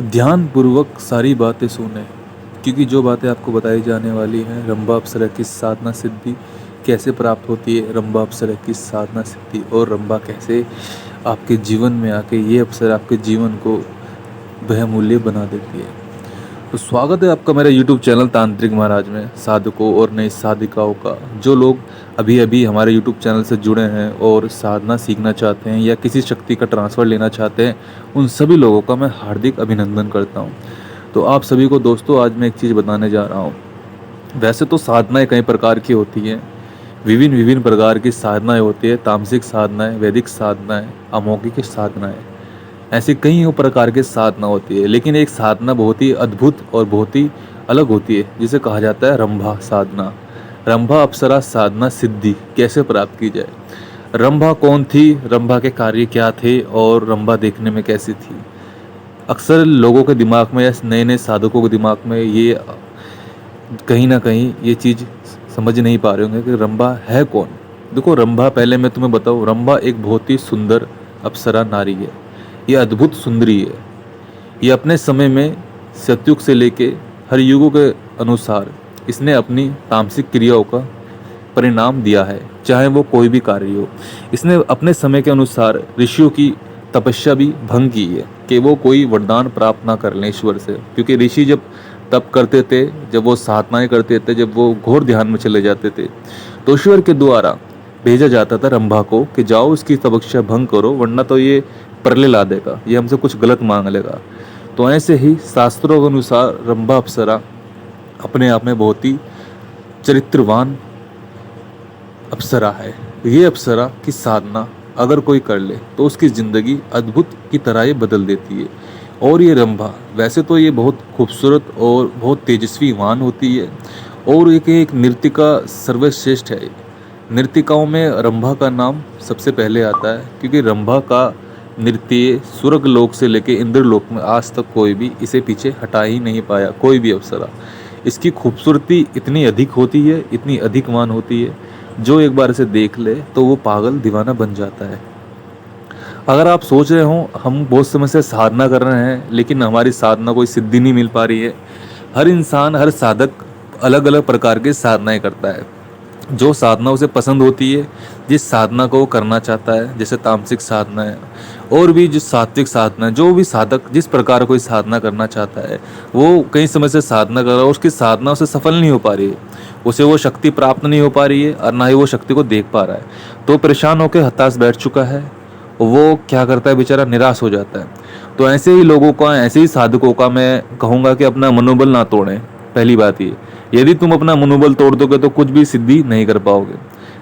ध्यान पूर्वक सारी बातें सुने, क्योंकि जो बातें आपको बताई जाने वाली हैं, रंभा अप्सरा की साधना सिद्धि कैसे प्राप्त होती है, रंभा अप्सरा की साधना सिद्धि और रंभा कैसे आपके जीवन में आके ये अप्सरा आपके जीवन को बहुमूल्य बना देती है। तो स्वागत है आपका मेरे YouTube चैनल तांत्रिक महाराज में, साधकों और नई साधिकाओं का। जो लोग अभी अभी हमारे YouTube चैनल से जुड़े हैं और साधना सीखना चाहते हैं या किसी शक्ति का ट्रांसफ़र लेना चाहते हैं, उन सभी लोगों का मैं हार्दिक अभिनंदन करता हूं। तो आप सभी को दोस्तों, आज मैं एक चीज़ बताने जा रहा हूं। वैसे तो साधनाएं कई प्रकार की होती हैं, विभिन्न विभिन्न प्रकार की साधनाएं होती है। तामसिक साधनाएं, वैदिक साधनाएं, अमौखिक साधनाएं, ऐसी कई प्रकार की साधना होती है। लेकिन एक साधना बहुत ही अद्भुत और बहुत ही अलग होती है, जिसे कहा जाता है रंभा साधना। रंभा अप्सरा साधना सिद्धि कैसे प्राप्त की जाए। रंभा कौन थी, रंभा के कार्य क्या थे और रंभा देखने में कैसी थी। अक्सर लोगों के दिमाग में या नए नए साधकों के दिमाग में ये कहीं ना कहीं ये चीज़ समझ नहीं पा रहे होंगे कि रंभा है कौन। देखो, रंभा, पहले मैं तुम्हें बताऊँ, रंभा एक बहुत ही सुंदर अप्सरा नारी है। ये अद्भुत सुंदरी है। ये अपने समय में सतयुग से लेके हर युगों के अनुसार इसने अपनी तामसिक क्रियाओं का परिणाम दिया है, चाहे वो कोई भी कार्य हो। इसने अपने समय के अनुसार ऋषियों की तपस्या भी भंग की है कि वो कोई वरदान प्राप्त ना कर लें ईश्वर से, क्योंकि ऋषि जब तप करते थे, जब वो साधनाएं करते थे, जब वो घोर ध्यान में चले जाते थे, तो ईश्वर के द्वारा भेजा जाता था रंभा को कि जाओ इसकी तपस्या भंग करो, वरना तो ये प्रलय ला देगा, ये हमसे कुछ गलत मांग लेगा। तो ऐसे ही शास्त्रों के अनुसार रंभा अप्सरा अपने आप में बहुत ही चरित्रवान अप्सरा है। ये अप्सरा की साधना अगर कोई कर ले तो उसकी ज़िंदगी अद्भुत की तरह ये बदल देती है। और ये रंभा, वैसे तो ये बहुत खूबसूरत और बहुत तेजस्वीवान होती है और एक नृत्यिका सर्वश्रेष्ठ है। नृत्यिकाओं में रंभा का नाम सबसे पहले आता है, क्योंकि रंभा का नृत्य स्वर्ग लोक से लेके इंद्र लोक में आज तक कोई भी इसे पीछे हटा ही नहीं पाया, कोई भी अप्सरा। इसकी खूबसूरती इतनी अधिक होती है, इतनी अधिक मान होती है, जो एक बार इसे देख ले तो वो पागल दीवाना बन जाता है। अगर आप सोच रहे हो हम बहुत समय से साधना कर रहे हैं लेकिन हमारी साधना कोई सिद्धि नहीं मिल पा रही है, हर इंसान, हर साधक अलग अलग प्रकार की साधनाएं करता है। जो साधना उसे पसंद होती है, जिस साधना को वो करना चाहता है, जैसे तामसिक साधना है और भी जो सात्विक साधना है, जो भी साधक जिस प्रकार कोई साधना करना चाहता है, वो कई समय से साधना कर रहा है और उसकी साधना उसे सफल नहीं हो पा रही है, उसे वो शक्ति प्राप्त नहीं हो पा रही है और ना ही वो शक्ति को देख पा रहा है। तो परेशान होकर हताश बैठ चुका है। वो क्या करता है, बेचारा निराश हो जाता है। तो ऐसे ही लोगों का, ऐसे ही साधकों का मैं कहूँगा कि अपना मनोबल ना तोड़ें। पहली बात ये, यदि तुम अपना मनोबल तोड़ दोगे तो कुछ भी सिद्धि नहीं कर पाओगे।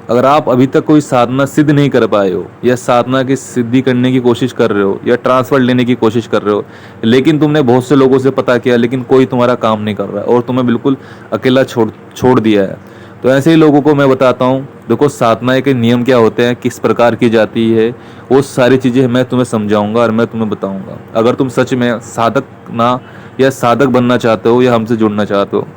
अगर आप अभी तक कोई साधना सिद्ध नहीं कर पाए हो, या साधना की सिद्धि करने की कोशिश कर रहे हो, या ट्रांसफर लेने की कोशिश कर रहे हो, लेकिन तुमने बहुत से लोगों से पता किया लेकिन कोई तुम्हारा काम नहीं कर रहा है और तुम्हें बिल्कुल अकेला छोड़ दिया है, तो ऐसे ही लोगों को मैं बताता हूँ, देखो साधना के नियम क्या होते हैं, किस प्रकार की जाती है, वो सारी चीज़ें मैं तुम्हें समझाऊंगा और मैं तुम्हें बताऊंगा। अगर तुम सच में साधक ना या साधक बनना चाहते हो या हमसे जुड़ना चाहते हो,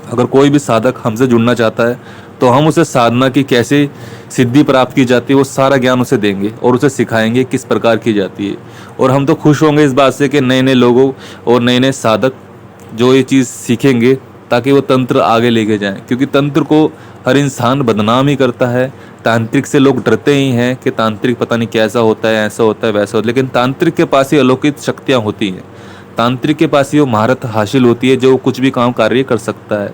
अगर कोई भी साधक हमसे जुड़ना चाहता है तो हम उसे साधना की कैसे सिद्धि प्राप्त की जाती है वो सारा ज्ञान उसे देंगे और उसे सिखाएंगे किस प्रकार की जाती है। और हम तो खुश होंगे इस बात से कि नए नए लोगों और नए नए साधक जो ये चीज़ सीखेंगे ताकि वो तंत्र आगे लेके जाएं, क्योंकि तंत्र को हर इंसान बदनाम ही करता है। तांत्रिक से लोग डरते ही हैं कि तांत्रिक पता नहीं कैसा होता है, ऐसा होता है, वैसा होता है, लेकिन तांत्रिक के पास ही अलौकिक शक्तियाँ होती हैं। तांत्रिक के पास ही वो महारत हासिल होती है जो कुछ भी काम कार्य कर सकता है।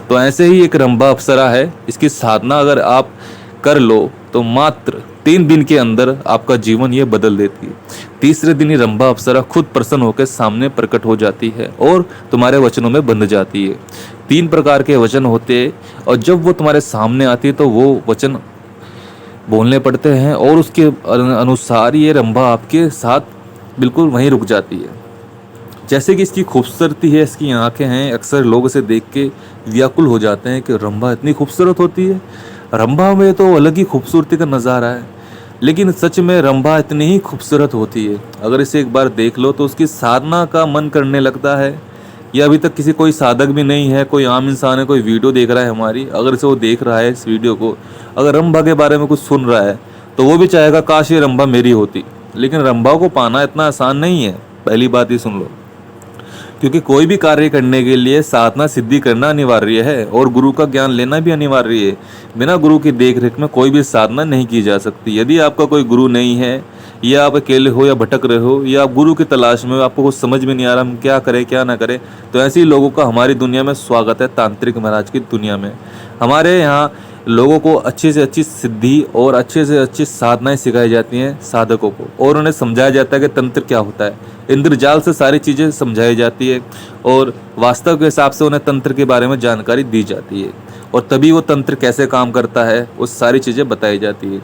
तो ऐसे ही एक रंभा अप्सरा है, इसकी साधना अगर आप कर लो तो मात्र 3 दिन के अंदर आपका जीवन ये बदल देती है। तीसरे दिन ही रंभा अप्सरा खुद प्रसन्न होकर सामने प्रकट हो जाती है और तुम्हारे वचनों में बंध जाती है। 3 प्रकार के वचन होते हैं और जब वो तुम्हारे सामने आती है तो वो वचन बोलने पड़ते हैं और उसके अनुसार ये रंभा आपके साथ बिल्कुल वहीं रुक जाती है। जैसे कि इसकी खूबसूरती है, इसकी आंखें हैं, अक्सर लोग इसे देख के व्याकुल हो जाते हैं कि रंभा इतनी खूबसूरत होती है। रंभा में तो अलग ही खूबसूरती का नज़ारा है, लेकिन सच में रंभा इतनी ही खूबसूरत होती है। अगर इसे एक बार देख लो तो उसकी साधना का मन करने लगता है। या अभी तक किसी कोई साधक भी नहीं है, कोई आम इंसान है, कोई वीडियो देख रहा है हमारी, अगर इसे वो देख रहा है इस वीडियो को, अगर रंभा के बारे में कुछ सुन रहा है तो वो भी चाहेगा काश ये रंभा मेरी होती। लेकिन रंभा को पाना इतना आसान नहीं है, पहली बात ही सुन लो। क्योंकि कोई भी कार्य करने के लिए साधना सिद्धि करना अनिवार्य है और गुरु का ज्ञान लेना भी अनिवार्य है। बिना गुरु की देख रेख में कोई भी साधना नहीं की जा सकती। यदि आपका कोई गुरु नहीं है, या आप अकेले हो या भटक रहे हो, या आप गुरु की तलाश में हो, आपको कुछ समझ में नहीं आ रहा हम क्या करें क्या ना करें, तो ऐसे ही लोगों का हमारी दुनिया में स्वागत है। तांत्रिक महाराज की दुनिया में हमारे यहाँ लोगों को अच्छी से अच्छी सिद्धि और अच्छे से अच्छी साधनाएं सिखाई जाती हैं साधकों को, और उन्हें समझाया जाता है कि तंत्र क्या होता है। इंद्रजाल से सारी चीज़ें समझाई जाती है और वास्तव के हिसाब से उन्हें तंत्र के बारे में जानकारी दी जाती है, और तभी वो तंत्र कैसे काम करता है वो सारी चीज़ें बताई जाती है।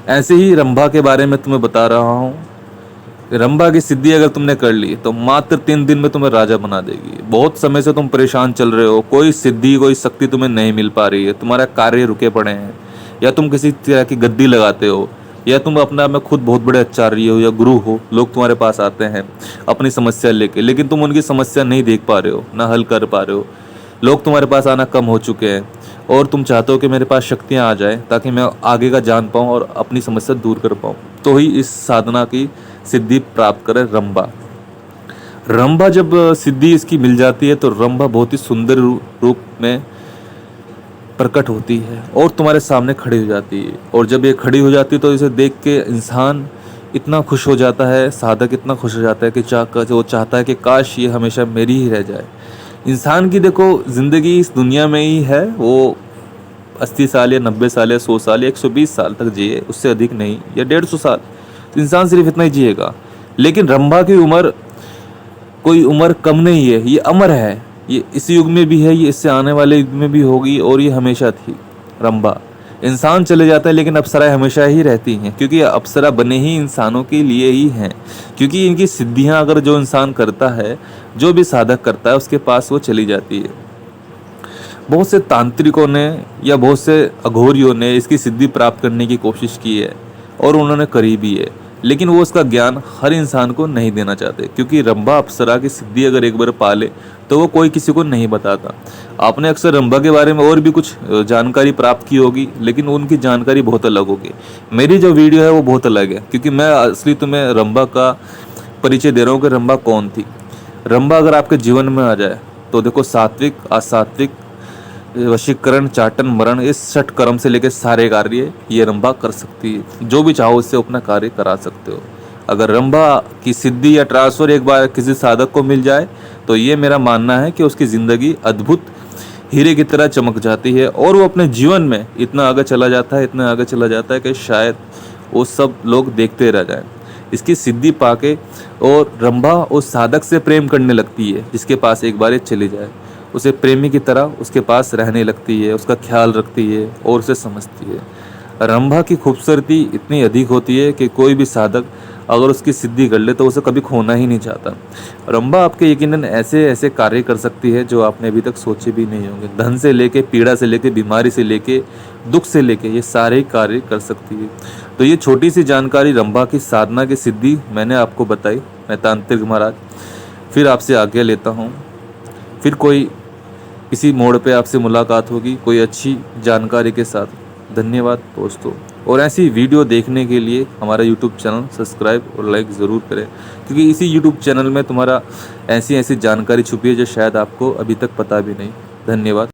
ऐसे ही रंभा के बारे में तुम्हें बता रहा हूँ। रंभा की सिद्धि अगर तुमने कर ली तो मात्र 3 दिन में तुम्हें राजा बना देगी। बहुत समय से तुम परेशान चल रहे हो, कोई सिद्धि कोई शक्ति तुम्हें नहीं मिल पा रही है, तुम्हारा कार्य रुके पड़े हैं, या तुम किसी तरह की गद्दी लगाते हो, या तुम अपने आप में खुद बहुत बड़े आचार्य हो या गुरु हो। लोग तुम्हारे पास आते हैं अपनी समस्या लेके, लेकिन तुम उनकी समस्या नहीं देख पा रहे हो, ना हल कर पा रहे हो। लोग तुम्हारे पास आना कम हो चुके हैं और तुम चाहते हो कि मेरे पास शक्तियाँ आ जाए ताकि मैं आगे का जान पाऊँ और अपनी समस्या दूर कर पाऊँ। तो ही इस साधना की सिद्धि प्राप्त करे रंभा। रंभा जब सिद्धि इसकी मिल जाती है तो रंभा बहुत ही सुंदर रूप में प्रकट होती है और तुम्हारे सामने खड़ी हो जाती है। और जब ये खड़ी हो जाती है तो इसे देख के इंसान इतना खुश हो जाता है, साधक इतना खुश हो जाता है कि वो चाहता है कि काश ये हमेशा मेरी ही रह जाए। इंसान की देखो ज़िंदगी इस दुनिया में ही है, वो 80 साल या 90 साल या 100 साल या 120 साल तक जिए, उससे अधिक नहीं, या 150 साल, तो इंसान सिर्फ इतना ही जिएगा। लेकिन रंभा की उम्र कोई उम्र कम नहीं है, ये अमर है। ये इस युग में भी है, ये इससे आने वाले युग में भी होगी, और ये हमेशा थी। रंभा इंसान चले जाता है लेकिन अप्सराएं हमेशा ही रहती हैं, क्योंकि अप्सरा बने ही इंसानों के लिए ही हैं। क्योंकि इनकी सिद्धियां अगर जो इंसान करता है, जो भी साधक करता है, उसके पास वो चली जाती है। बहुत से तांत्रिकों ने या बहुत से अघोरियों ने इसकी सिद्धि प्राप्त करने की कोशिश की है और उन्होंने करी भी है, लेकिन वो उसका ज्ञान हर इंसान को नहीं देना चाहते। क्योंकि रंभा अप्सरा की सिद्धि अगर एक बार पा ले तो वो कोई किसी को नहीं बताता। आपने अक्सर रंभा के बारे में और भी कुछ जानकारी प्राप्त की होगी, लेकिन उनकी जानकारी बहुत अलग होगी। मेरी जो वीडियो है वो बहुत अलग है, क्योंकि मैं असली तुम्हें रंभा का परिचय दे रहा हूँ कि रंभा कौन थी। रंभा अगर आपके जीवन में आ जाए तो देखो, सात्विक, असात्विक, वशीकरण, चाटन, मरण, इस 6 कर्म से लेकर सारे कार्य ये रंभा कर सकती है। जो भी चाहो उससे अपना कार्य करा सकते हो। अगर रंभा की सिद्धि या ट्रांसफर एक बार किसी साधक को मिल जाए तो ये मेरा मानना है कि उसकी ज़िंदगी अद्भुत हीरे की तरह चमक जाती है, और वो अपने जीवन में इतना आगे चला जाता है, इतना आगे चला जाता है कि शायद वो सब लोग देखते रह जाएं। इसकी सिद्धि पाके और रंभा उस साधक से प्रेम करने लगती है जिसके पास एक बार ये चली जाए। उसे प्रेमी की तरह उसके पास रहने लगती है, उसका ख्याल रखती है और उसे समझती है। रंभा की खूबसूरती इतनी अधिक होती है कि कोई भी साधक अगर उसकी सिद्धि कर ले तो उसे कभी खोना ही नहीं चाहता। रंभा आपके यकीनन ऐसे ऐसे कार्य कर सकती है जो आपने अभी तक सोचे भी नहीं होंगे। धन से लेके, पीड़ा से लेके, बीमारी से लेके, दुख से लेके, ये सारे कार्य कर सकती है। तो ये छोटी सी जानकारी रंभा की साधना की सिद्धि मैंने आपको बताई। मैं तांत्रिक महाराज फिर आपसे आज्ञा लेता हूँ। फिर कोई किसी मोड़ पे आपसे मुलाकात होगी कोई अच्छी जानकारी के साथ। धन्यवाद दोस्तों, और ऐसी वीडियो देखने के लिए हमारा YouTube चैनल सब्सक्राइब और लाइक ज़रूर करें, क्योंकि इसी YouTube चैनल में तुम्हारा ऐसी ऐसी जानकारी छुपी है जो शायद आपको अभी तक पता भी नहीं। धन्यवाद।